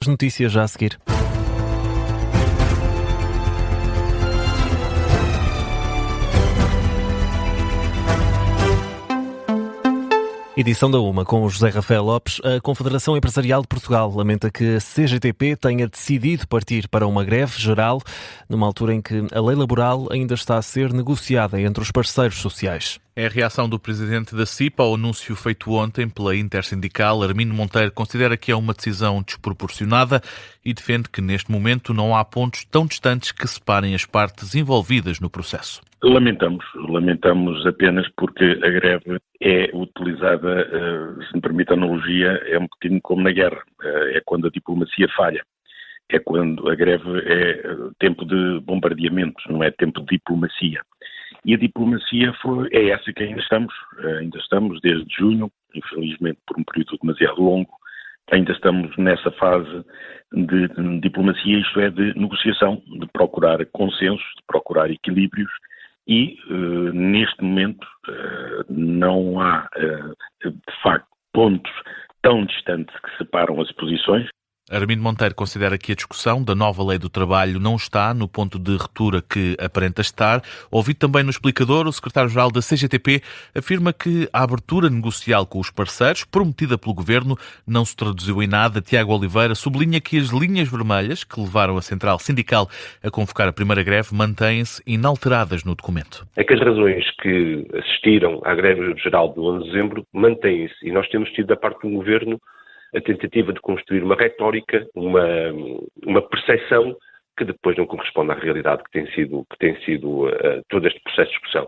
As notícias já a seguir. Edição da UMA com o José Rafael Lopes. A Confederação Empresarial de Portugal lamenta que a CGTP tenha decidido partir para uma greve geral numa altura em que a lei laboral ainda está a ser negociada entre os parceiros sociais. É a reação do presidente da CIP ao anúncio feito ontem pela Intersindical. Armindo Monteiro considera que é uma decisão desproporcionada e defende que neste momento não há pontos tão distantes que separem as partes envolvidas no processo. Lamentamos apenas porque a greve é utilizada, se me permite a analogia, é um bocadinho como na guerra, é quando a diplomacia falha, é quando a greve é tempo de bombardeamentos, não é tempo de diplomacia. E a diplomacia é essa que ainda estamos desde junho, infelizmente por um período demasiado longo, ainda estamos nessa fase de diplomacia, isto é, de negociação, de procurar consensos, de procurar equilíbrios e, neste momento, não há, de facto, pontos tão distantes que separam as posições. Armindo Monteiro considera que a discussão da nova lei do trabalho não está no ponto de ruptura que aparenta estar. Ouvido também no explicador, o secretário-geral da CGTP afirma que a abertura negocial com os parceiros, prometida pelo governo, não se traduziu em nada. Tiago Oliveira sublinha que as linhas vermelhas que levaram a central sindical a convocar a primeira greve mantêm-se inalteradas no documento. É que as razões que assistiram à greve geral do 11 de dezembro mantêm-se e nós temos tido da parte do governo a tentativa de construir uma retórica, uma percepção que depois não corresponde à realidade que tem sido todo este processo de discussão.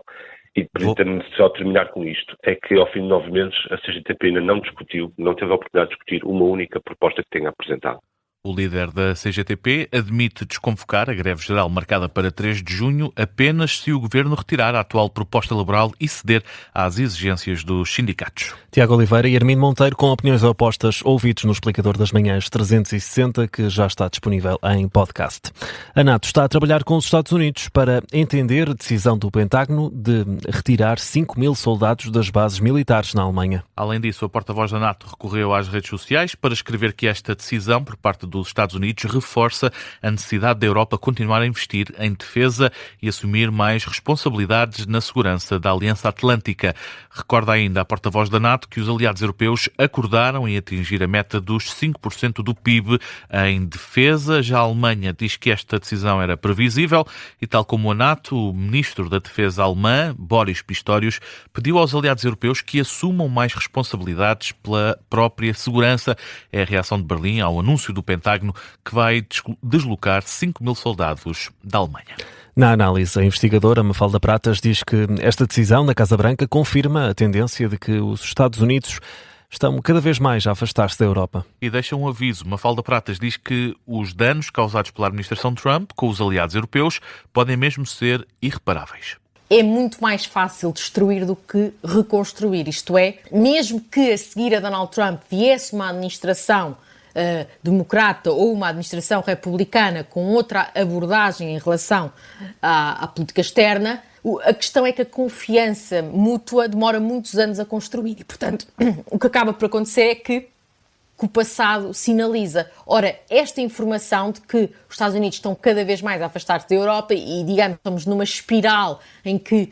E permita-me só terminar com isto, é que ao fim de 9 meses a CGTP ainda não teve a oportunidade de discutir uma única proposta que tenha apresentado. O líder da CGTP admite desconvocar a greve geral marcada para 3 de junho apenas se o governo retirar a atual proposta laboral e ceder às exigências dos sindicatos. Tiago Oliveira e Armindo Monteiro com opiniões opostas ouvidos no Explicador das Manhãs 360, que já está disponível em podcast. A NATO está a trabalhar com os Estados Unidos para entender a decisão do Pentágono de retirar 5.000 soldados das bases militares na Alemanha. Além disso, a porta-voz da NATO recorreu às redes sociais para escrever que esta decisão por parte dos Estados Unidos reforça a necessidade da Europa continuar a investir em defesa e assumir mais responsabilidades na segurança da Aliança Atlântica. Recorda ainda a porta-voz da NATO que os aliados europeus acordaram em atingir a meta dos 5% do PIB em defesa. Já a Alemanha diz que esta decisão era previsível e, tal como a NATO, o ministro da Defesa alemã, Boris Pistorius, pediu aos aliados europeus que assumam mais responsabilidades pela própria segurança. É a reação de Berlim ao anúncio do Pentágono que vai deslocar 5.000 soldados da Alemanha. Na análise, a investigadora Mafalda Pratas diz que esta decisão da Casa Branca confirma a tendência de que os Estados Unidos estão cada vez mais a afastar-se da Europa. E deixa um aviso. Mafalda Pratas diz que os danos causados pela administração Trump com os aliados europeus podem mesmo ser irreparáveis. É muito mais fácil destruir do que reconstruir. Isto é, mesmo que a seguir a Donald Trump viesse uma administração democrata ou uma administração republicana com outra abordagem em relação à política externa, a questão é que a confiança mútua demora muitos anos a construir e, portanto, o que acaba por acontecer é que o passado sinaliza. Ora, esta informação de que os Estados Unidos estão cada vez mais a afastar-se da Europa e, digamos, estamos numa espiral em que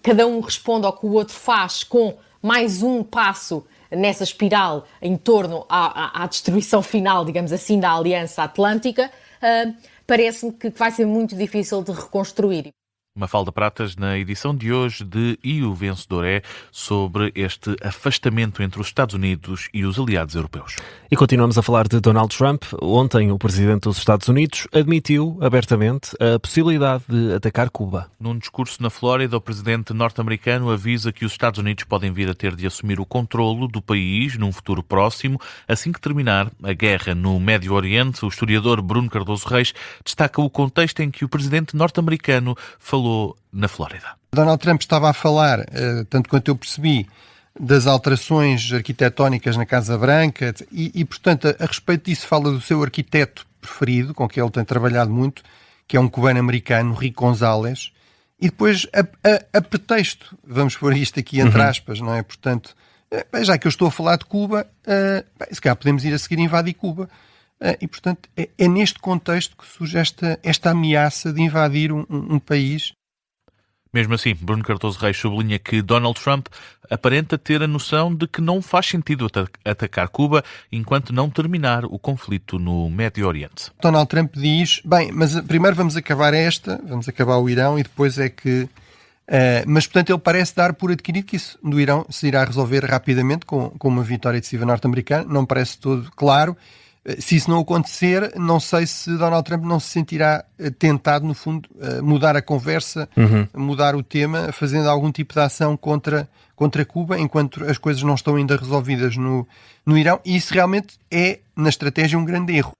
cada um responde ao que o outro faz com mais um passo nessa espiral em torno à destruição final, digamos assim, da Aliança Atlântica, parece-me que vai ser muito difícil de reconstruir. Mafalda Pratas, na edição de hoje de E o Vencedor é, sobre este afastamento entre os Estados Unidos e os aliados europeus. E continuamos a falar de Donald Trump. Ontem, o presidente dos Estados Unidos admitiu abertamente a possibilidade de atacar Cuba. Num discurso na Flórida, o presidente norte-americano avisa que os Estados Unidos podem vir a ter de assumir o controlo do país num futuro próximo, assim que terminar a guerra no Médio Oriente. O historiador Bruno Cardoso Reis destaca o contexto em que o presidente norte-americano falou na Flórida. Donald Trump estava a falar, tanto quanto eu percebi, das alterações arquitetónicas na Casa Branca e, portanto, a respeito disso fala do seu arquiteto preferido, com quem ele tem trabalhado muito, que é um cubano-americano, Rick Gonzalez, e depois a pretexto, vamos pôr isto aqui entre aspas, não é? Portanto, já que eu estou a falar de Cuba, se calhar podemos ir a seguir invadir Cuba. e, portanto, é neste contexto que surge esta ameaça de invadir um país. Mesmo assim, Bruno Cardoso Reis sublinha que Donald Trump aparenta ter a noção de que não faz sentido atacar Cuba enquanto não terminar o conflito no Médio Oriente. Donald Trump diz, bem, mas primeiro vamos acabar vamos acabar o Irão e depois é que... mas, portanto, ele parece dar por adquirido que isso do Irão se irá resolver rapidamente com uma vitória decisiva norte-americana. Não parece todo claro. Se isso não acontecer, não sei se Donald Trump não se sentirá tentado, no fundo, mudar a conversa, mudar o tema, fazendo algum tipo de ação contra Cuba, enquanto as coisas não estão ainda resolvidas no Irão. E isso realmente é, na estratégia, um grande erro.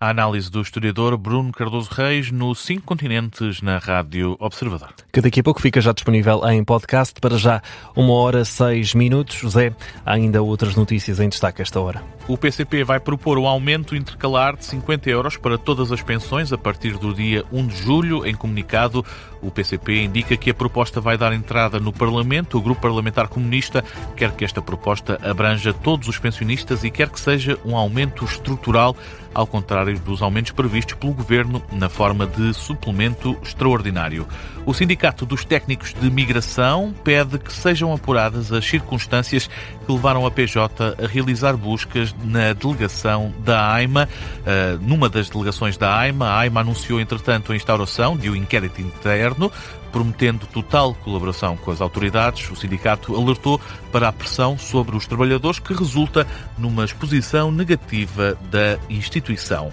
A análise do historiador Bruno Cardoso Reis no 5 Continentes na Rádio Observador. Que daqui a pouco fica já disponível em podcast. Para já, 1h06. José, há ainda outras notícias em destaque a esta hora. O PCP vai propor um aumento intercalar de 50 euros para todas as pensões a partir do dia 1 de julho. Em comunicado, o PCP indica que a proposta vai dar entrada no Parlamento. O Grupo Parlamentar Comunista quer que esta proposta abranja todos os pensionistas e quer que seja um aumento estrutural, ao contrário dos aumentos previstos pelo Governo na forma de suplemento extraordinário. O Sindicato dos Técnicos de Migração pede que sejam apuradas as circunstâncias que levaram a PJ a realizar buscas na delegação da AIMA. Numa das delegações da AIMA, a AIMA anunciou, entretanto, a instauração de um inquérito interno, prometendo total colaboração com as autoridades. O sindicato alertou para a pressão sobre os trabalhadores que resulta numa exposição negativa da instituição.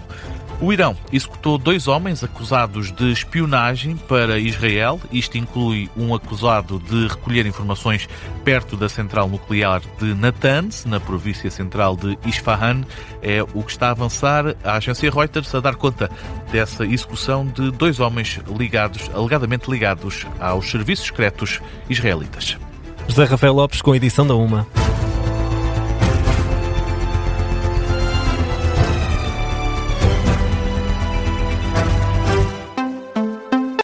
O Irão executou 2 homens acusados de espionagem para Israel. Isto inclui um acusado de recolher informações perto da central nuclear de Natanz, na província central de Isfahan. É o que está a avançar a agência Reuters a dar conta dessa execução de 2 homens alegadamente ligados aos serviços secretos israelitas. José Rafael Lopes com a edição da 1.